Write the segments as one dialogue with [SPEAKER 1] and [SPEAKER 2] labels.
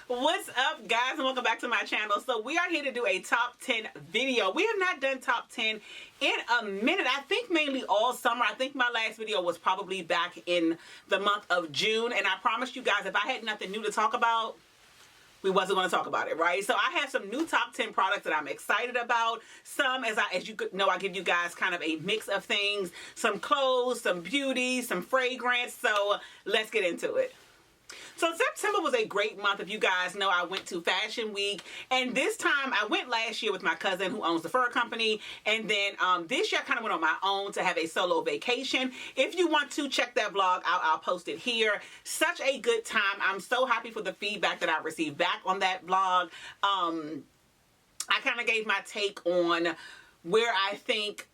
[SPEAKER 1] What's up, guys, and welcome back to my channel. So we are here to do a top 10 video. We have not done top 10 in a minute. I think mainly all summer. I think my last video was probably back in the month of June, and I promised you guys if I had nothing new to talk about, we wasn't going to talk about it, right? So I have some new top 10 products that I'm excited about. Some, as you know, I give you guys kind of a mix of things. Some clothes, some beauty, some fragrance. So let's get into it. So September was a great month. If you guys know, I went to Fashion Week, and this time I went last year with my cousin who owns the fur company, and then this year I kind of went on my own to have a solo vacation. If you want to check that vlog out, I'll post it here. Such a good time. I'm so happy for the feedback that I received back on that vlog. I kind of gave my take on where I think,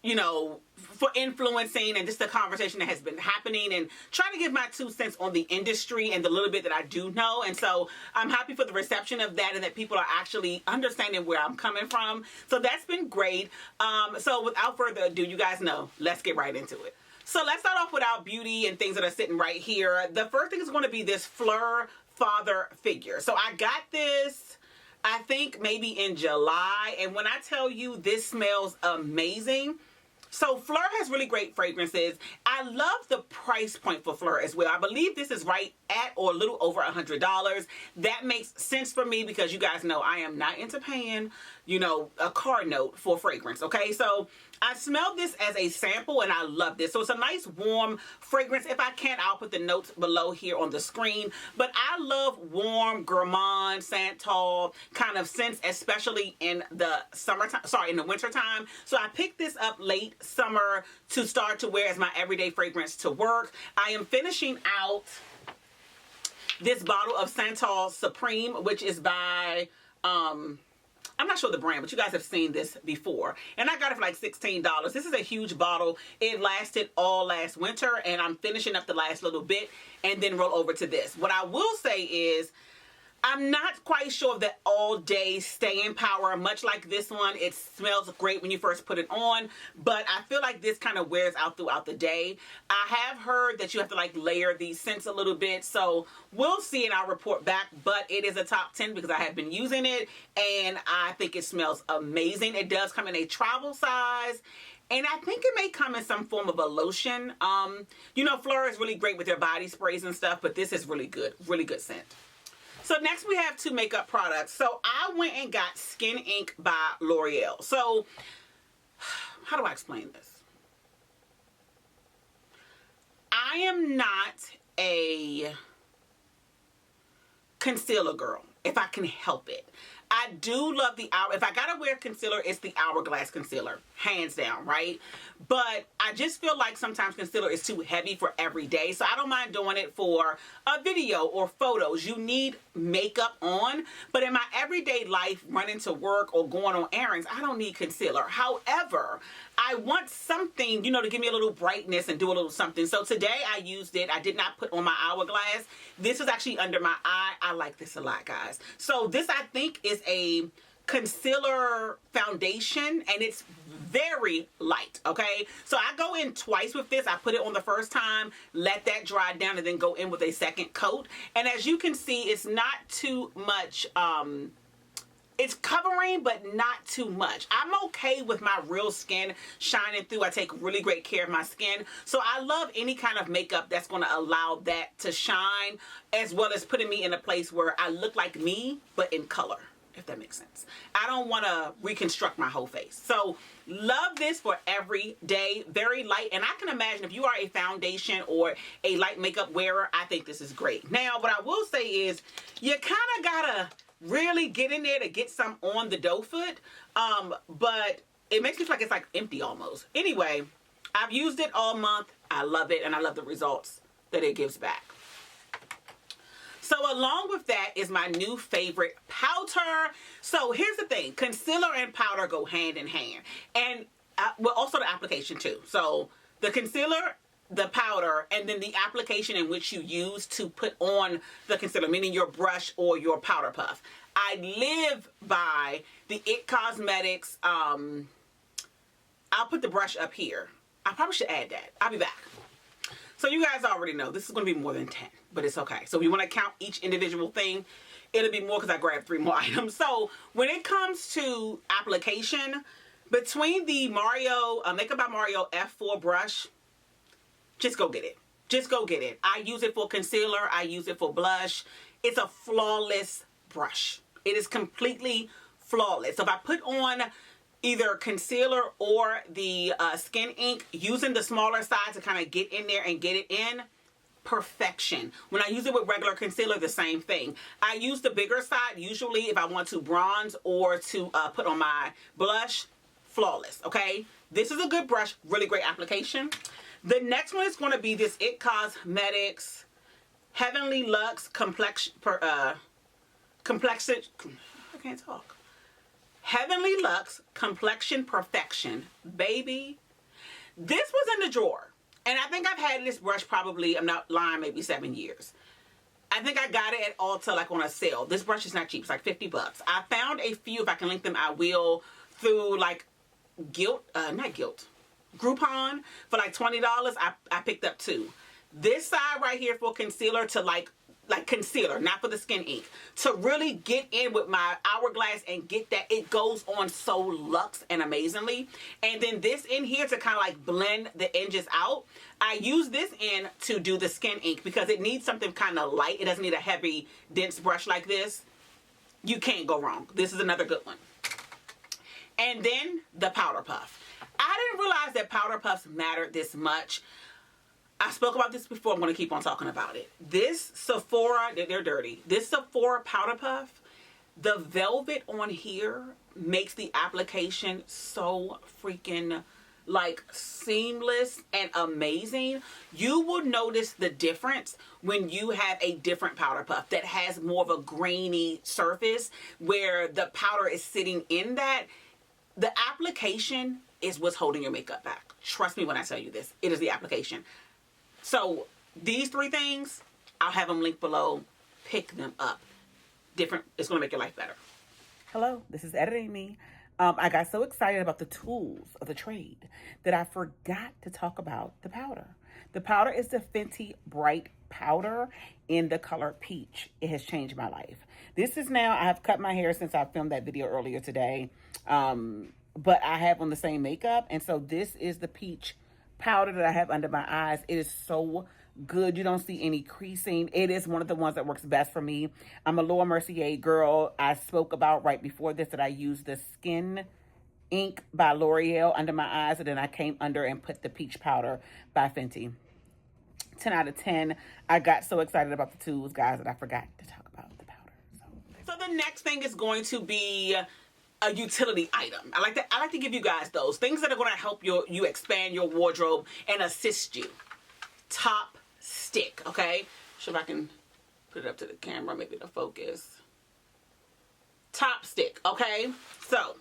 [SPEAKER 1] you know, for influencing and just the conversation that has been happening, and trying to give my 2 cents on the industry and the little bit that I do know. And so I'm happy for the reception of that and that people are actually understanding where I'm coming from. So that's been great. So without further ado, you guys know, let's get right into it. So let's start off with our beauty and things that are sitting right here. The first thing is going to be this Fleur Father figure. So I got this, I think maybe in July, and when I tell you this smells amazing. So Fleur has really great fragrances. I love the price point for Fleur as well. I believe this is right at or a little over $100. That makes sense for me because you guys know I am not into paying, you know, a car note for fragrance, okay? So I smelled this as a sample and I love this. So it's a nice warm fragrance. If I can, I'll put the notes below here on the screen. But I love warm gourmand, santal kind of scents, especially in the summertime, in the wintertime. So I picked this up late summer to start to wear as my everyday fragrance to work. I am finishing out this bottle of Santal Supreme, which is by, I'm not sure the brand, but you guys have seen this before. And I got it for like $16. This is a huge bottle. It lasted all last winter, and I'm finishing up the last little bit and then roll over to this. What I will say is, I'm not quite sure of the all-day staying power. Much like this one, it smells great when you first put it on, but I feel like this kind of wears out throughout the day. I have heard that you have to like layer these scents a little bit, so we'll see and I'll report back, but it is a top 10 because I have been using it and I think it smells amazing. It does come in a travel size, and I think it may come in some form of a lotion. You know, Fleur is really great with their body sprays and stuff, but this is really good scent. So next we have 2 makeup products. So I went and got Skin Ink by L'Oreal. So how do I explain this? I am not a concealer girl, if I can help it. I do love the if I gotta wear concealer, it's the Hourglass concealer, hands down, right? But I just feel like sometimes concealer is too heavy for every day, so I don't mind doing it for a video or photos. You need makeup on, but in my everyday life, running to work or going on errands, I don't need concealer. However, I want something, you know, to give me a little brightness and do a little something. So today I used it. I did not put on my Hourglass. This is actually under my eye. I like this a lot, guys. So this, I think, is a concealer foundation, and it's very light, okay? So I go in twice with this. I put it on the first time, let that dry down, and then go in with a second coat. And as you can see, it's not too much, it's covering, but not too much. I'm okay with my real skin shining through. I take really great care of my skin. So I love any kind of makeup that's going to allow that to shine, as well as putting me in a place where I look like me, but in color, if that makes sense. I don't want to reconstruct my whole face. So love this for every day. Very light. And I can imagine if you are a foundation or a light makeup wearer, I think this is great. Now, what I will say is you kind of got to really get in there to get some on the doe foot, but it makes me feel like it's like empty almost. Anyway, I've used it all month. I love it, and I love the results that it gives back. So along with that is my new favorite powder. So here's the thing, concealer and powder go hand in hand, and well, also the application too. So the concealer, the powder, and then the application in which you use to put on the concealer, meaning your brush or your powder puff. I live by the IT Cosmetics. I'll put the brush up here. I probably should add that. I'll be back. So you guys already know this is going to be more than 10. but it's okay. So if you want to count each individual thing, it'll be more because I grabbed 3 more items. So when it comes to application, between the Makeup by Mario F4 brush, just go get it. Just go get it. I use it for concealer. I use it for blush. It's a flawless brush. It is completely flawless. So if I put on either concealer or the skin ink, using the smaller side to kind of get in there and get it in, perfection. When I use it with regular concealer, the same thing. I use the bigger side usually if I want to bronze or to put on my blush. Flawless, okay? This is a good brush, really great application. The next one is going to be this IT Cosmetics Heavenly Luxe Complexion, I can't talk. Heavenly Luxe Complexion Perfection. Baby, this was in the drawer. And I think I've had this brush probably, I'm not lying, maybe 7 years. I think I got it at Ulta, like on a sale. This brush is not cheap. It's like 50 bucks. I found a few, if I can link them, I will, through like Groupon for like $20. I picked up 2. This side right here for concealer to like concealer, not for the skin ink, to really get in with my hourglass and get that. It goes on so luxe and amazingly. And then this in here to kind of like blend the edges out. I use this in to do the skin ink because it needs something kind of light. It doesn't need a heavy, dense brush like this. You can't go wrong. This is another good one. And then the powder puff. I didn't realize that powder puffs mattered this much. I spoke about this before. I'm going to keep on talking about it. This Sephora, they're dirty. This Sephora powder puff, the velvet on here makes the application so freaking like seamless and amazing. You will notice the difference when you have a different powder puff that has more of a grainy surface where the powder is sitting in that. The application is what's holding your makeup back. Trust me when I tell you this. It is the application. So these 3 things, I'll have them linked below. Pick them up. Different. It's going to make your life better. Hello, this is Editing Me. I got so excited about the tools of the trade that I forgot to talk about the powder. The powder is the Fenty Bright Powder in the color Peach. It has changed my life. This is now, I have cut my hair since I filmed that video earlier today. But I have on the same makeup. And so this is the Peach powder that I have under my eyes. It is so good. You don't see any creasing. It is one of the ones that works best for me. I'm a Laura Mercier girl. I spoke about right before this that I used the Skin Ink by L'Oreal under my eyes. And then I came under and put the Peach powder by Fenty. 10 out of 10. I got so excited about the tools, guys, that I forgot to talk about the powder. So the next thing is going to be a utility item. I like to give you guys those things that are going to help you expand your wardrobe and assist you. Top stick, okay? Sure if I can put it up to the camera, maybe to focus. Top stick, okay? So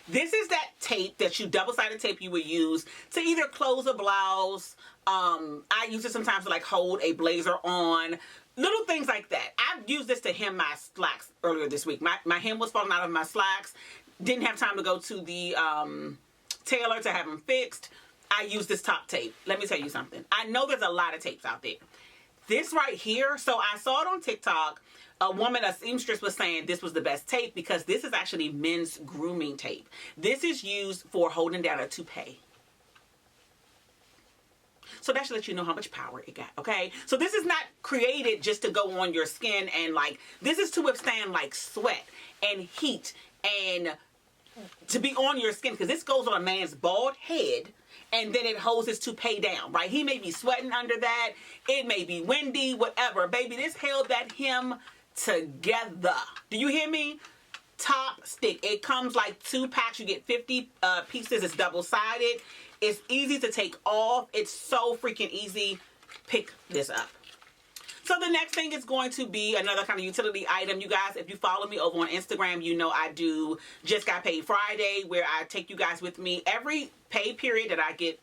[SPEAKER 1] this is that tape that double-sided tape you would use to either close a blouse. I use it sometimes to like hold a blazer on. Little things like that. I've used this to hem my slacks earlier this week. My hem was falling out of my slacks. Didn't have time to go to the tailor to have them fixed. I use this top tape. Let me tell you something. I know there's a lot of tapes out there. This right here, so I saw it on TikTok. A seamstress was saying this was the best tape because this is actually men's grooming tape. This is used for holding down a toupee. So that should let you know how much power it got, okay? So this is not created just to go on your skin and like, this is to withstand like sweat and heat and to be on your skin because this goes on a man's bald head and then it holds his toupee down, right? He may be sweating under that. It may be windy, whatever. Baby, this held that hem together. Do you hear me? Top stick. It comes like 2 packs. You get 50 pieces. It's double-sided. It's easy to take off. It's so freaking easy. Pick this up. So the next thing is going to be another kind of utility item. You guys, if you follow me over on Instagram, you know I do Just Got Paid Friday, where I take you guys with me every pay period that I get.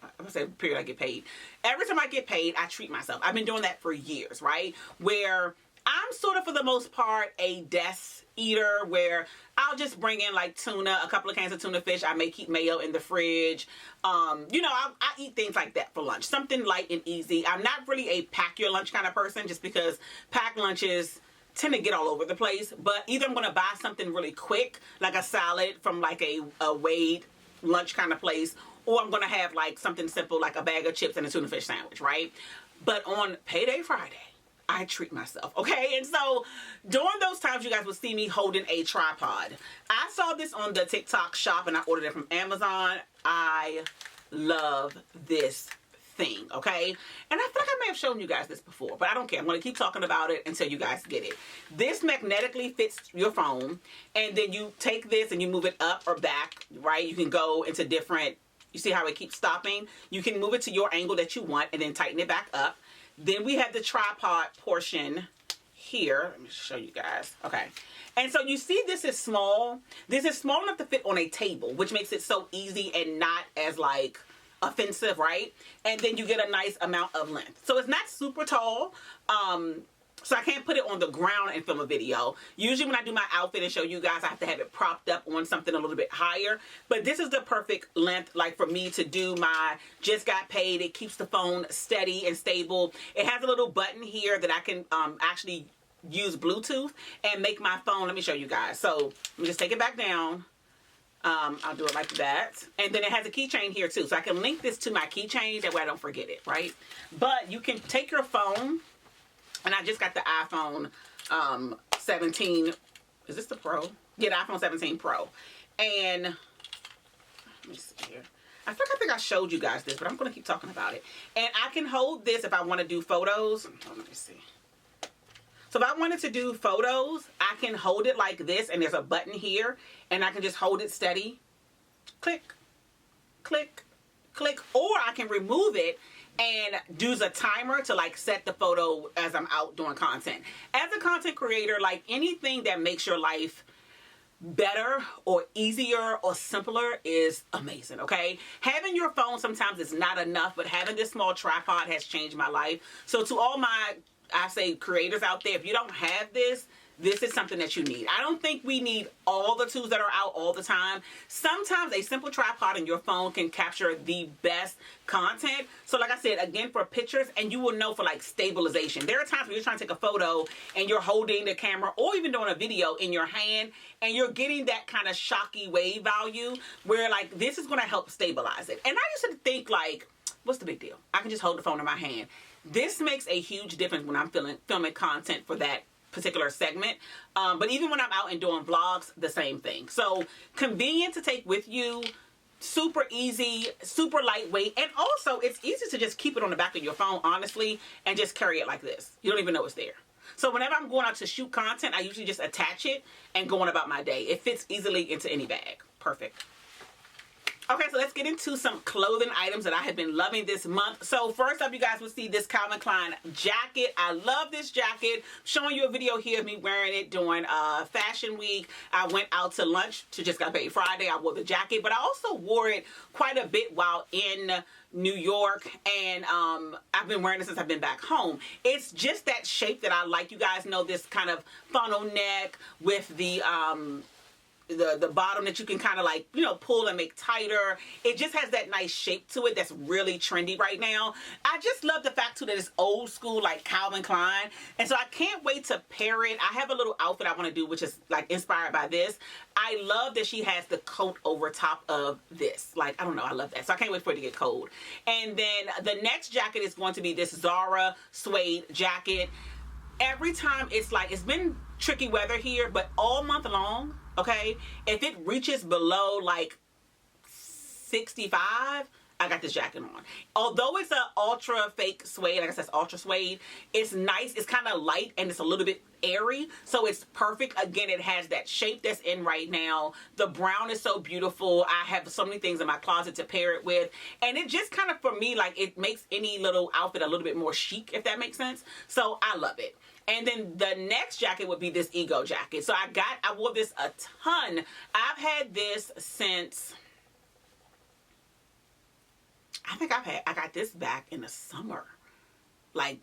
[SPEAKER 1] I'm going to say period I get paid. Every time I get paid, I treat myself. I've been doing that for years, right? Where I'm sort of, for the most part, a desk eater where I'll just bring in like tuna, a couple of cans of tuna fish. I may keep mayo in the fridge. You know, I eat things like that for lunch. Something light and easy. I'm not really a pack your lunch kind of person, just because packed lunches tend to get all over the place. But either I'm going to buy something really quick, like a salad from like a Wade lunch kind of place, or I'm going to have like something simple like a bag of chips and a tuna fish sandwich, right? But on Payday Friday, I treat myself, okay? And so during those times, you guys will see me holding a tripod. I saw this on the TikTok shop and I ordered it from Amazon. I love this thing, okay? And I feel like I may have shown you guys this before, but I don't care. I'm going to keep talking about it until you guys get it. This magnetically fits your phone, and then you take this and you move it up or back, right? You can go into different, you see how it keeps stopping? You can move it to your angle that you want and then tighten it back up. Then we have the tripod portion here. Let me show you guys. Okay. And so you see this is small. This is small enough to fit on a table, which makes it so easy and not as like offensive, right? And then you get a nice amount of length. So it's not super tall. So I can't put it on the ground and film a video. Usually when I do my outfit and show you guys, I have to have it propped up on something a little bit higher. But this is the perfect length, like for me to do my just got paid. It keeps the phone steady and stable. It has a little button here that I can actually use Bluetooth and make my phone. Let me show you guys. So let me just take it back down. I'll do it like that. And then it has a keychain here too. So I can link this to my keychain. That way I don't forget it, right? But you can take your phone. And I just got the iPhone 17. Is this the Pro? Yeah, the iPhone 17 Pro. And let me see here. I think I showed you guys this, but I'm going to keep talking about it. And I can hold this if I want to do photos. Oh, let me see. So if I wanted to do photos, I can hold it like this, and there's a button here, and I can just hold it steady. Click, click, click. Or I can remove it and use a timer to like set the photo as I'm out doing content. As a content creator, like anything that makes your life better or easier or simpler is amazing, okay? Having your phone sometimes is not enough, but having this small tripod has changed my life. So to all my, I say, creators out there, if you don't have this, this is something that you need. I don't think we need all the tools that are out all the time. Sometimes a simple tripod in your phone can capture the best content. So like I said, again, for pictures, and you will know for like stabilization. There are times when you're trying to take a photo and you're holding the camera or even doing a video in your hand and you're getting that kind of shocky wave value where like this is going to help stabilize it. And I used to think like, what's the big deal? I can just hold the phone in my hand. This makes a huge difference when I'm filming content for that particular segment, but even when I'm out and doing vlogs, the same thing. So convenient to take with you, super easy, super lightweight, and also it's easy to just keep it on the back of your phone, honestly, and just carry it like this. You don't even know it's there. So whenever I'm going out to shoot content, I usually just attach it and go on about my day. It fits easily into any bag. Perfect. Okay, so let's get into some clothing items that I have been loving this month. So first up, you guys will see this Calvin Klein jacket. I love this jacket. I'm showing you a video here of me wearing it during Fashion Week. I went out to lunch to Just Got Paid Friday. I wore the jacket, but I also wore it quite a bit while in New York, and I've been wearing it since I've been back home. It's just that shape that I like. You guys know this kind of funnel neck with the bottom that you can kind of like, you know, pull and make tighter. It just has that nice shape to it that's really trendy right now. I just love the fact too that it's old school like Calvin Klein. And so I can't wait to pair it. I have a little outfit I want to do which is like inspired by this. I love that she has the coat over top of this. Like, I don't know, I love that. So I can't wait for it to get cold. And then the next jacket is going to be this Zara suede jacket. Every time it's like, it's been tricky weather here, but all month long, okay, if it reaches below like 65, I got this jacket on. Although it's an ultra fake suede, like I said, it's ultra suede, it's nice, it's kind of light, and it's a little bit airy, so it's perfect. Again, it has that shape that's in right now. The brown is so beautiful. I have so many things in my closet to pair it with, and it just kind of, for me, like it makes any little outfit a little bit more chic, if that makes sense. So I love it. And then the next jacket would be this Ego jacket. So I wore this a ton. I've had this since, I think I got this back in the summer. Like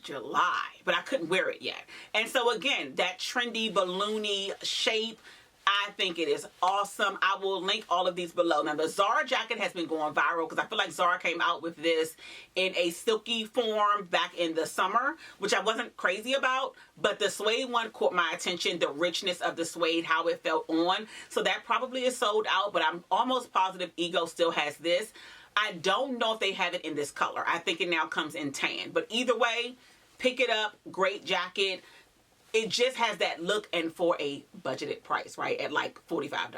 [SPEAKER 1] July, but I couldn't wear it yet. And so again, that trendy balloony shape, I think it is awesome. I will link all of these below. Now, the Zara jacket has been going viral because I feel like Zara came out with this in a silky form back in the summer, which I wasn't crazy about, but the suede one caught my attention, the richness of the suede, how it felt on. So that probably is sold out, but I'm almost positive Ego still has this. I don't know if they have it in this color. I think it now comes in tan, but either way, pick it up. Great jacket. It just has that look and for a budgeted price, right? At like $45.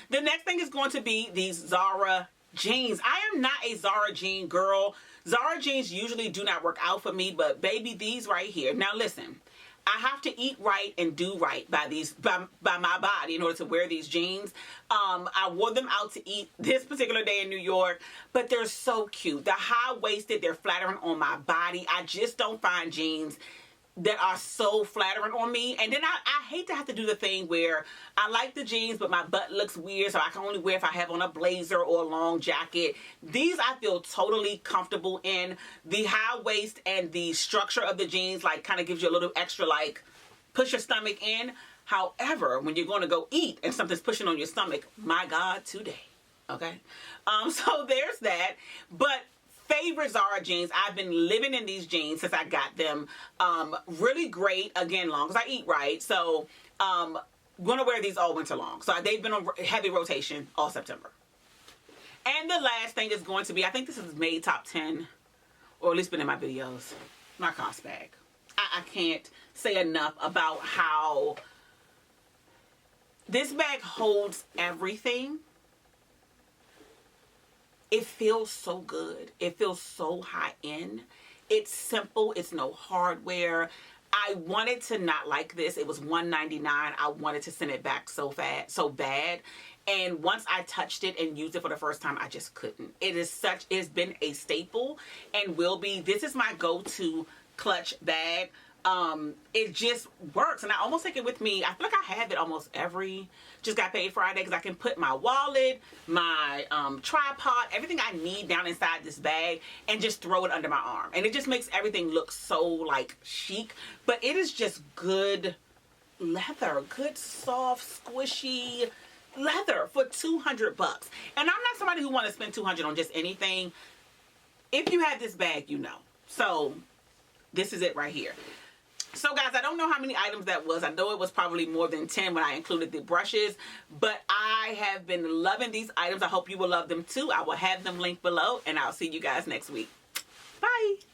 [SPEAKER 1] The next thing is going to be these Zara jeans. I am not a Zara jean girl. Zara jeans usually do not work out for me, but baby, these right here. Now listen, I have to eat right and do right by these, by my body in order to wear these jeans. I wore them out to eat this particular day in New York, but they're so cute. They're high-waisted, they're flattering on my body. I just don't find jeans that are so flattering on me. And then I hate to have to do the thing where I like the jeans, but my butt looks weird, so I can only wear if I have on a blazer or a long jacket. These I feel totally comfortable in. The high waist and the structure of the jeans like kind of gives you a little extra like push your stomach in. However, when you're going to go eat and something's pushing on your stomach, my God, today. Okay? So there's that. But favorite Zara jeans. I've been living in these jeans since I got them. Really great, again, long as I eat right. So, gonna wear these all winter long. So they've been on heavy rotation all September. And the last thing is going to be, I think this is made top 10, or at least been in my videos, my cost bag. I can't say enough about how this bag holds everything. It feels so good. It feels so high end. It's simple. It's no hardware. I wanted to not like this. It was $1.99. I wanted to send it back so bad. And once I touched it and used it for the first time, I just couldn't. It's been a staple and will be. This is my go-to clutch bag. It just works, and I almost take it with me. I feel like I have it almost just got paid Friday, because I can put my wallet, my tripod, everything I need down inside this bag and just throw it under my arm, and it just makes everything look so like chic. But it is just good leather, good soft squishy leather for $200. And I'm not somebody who want to spend $200 on just anything. If you have this bag, you know. So this is it right here. So guys, I don't know how many items that was. I know it was probably more than 10 when I included the brushes, but I have been loving these items. I hope you will love them too. I will have them linked below, and I'll see you guys next week. Bye.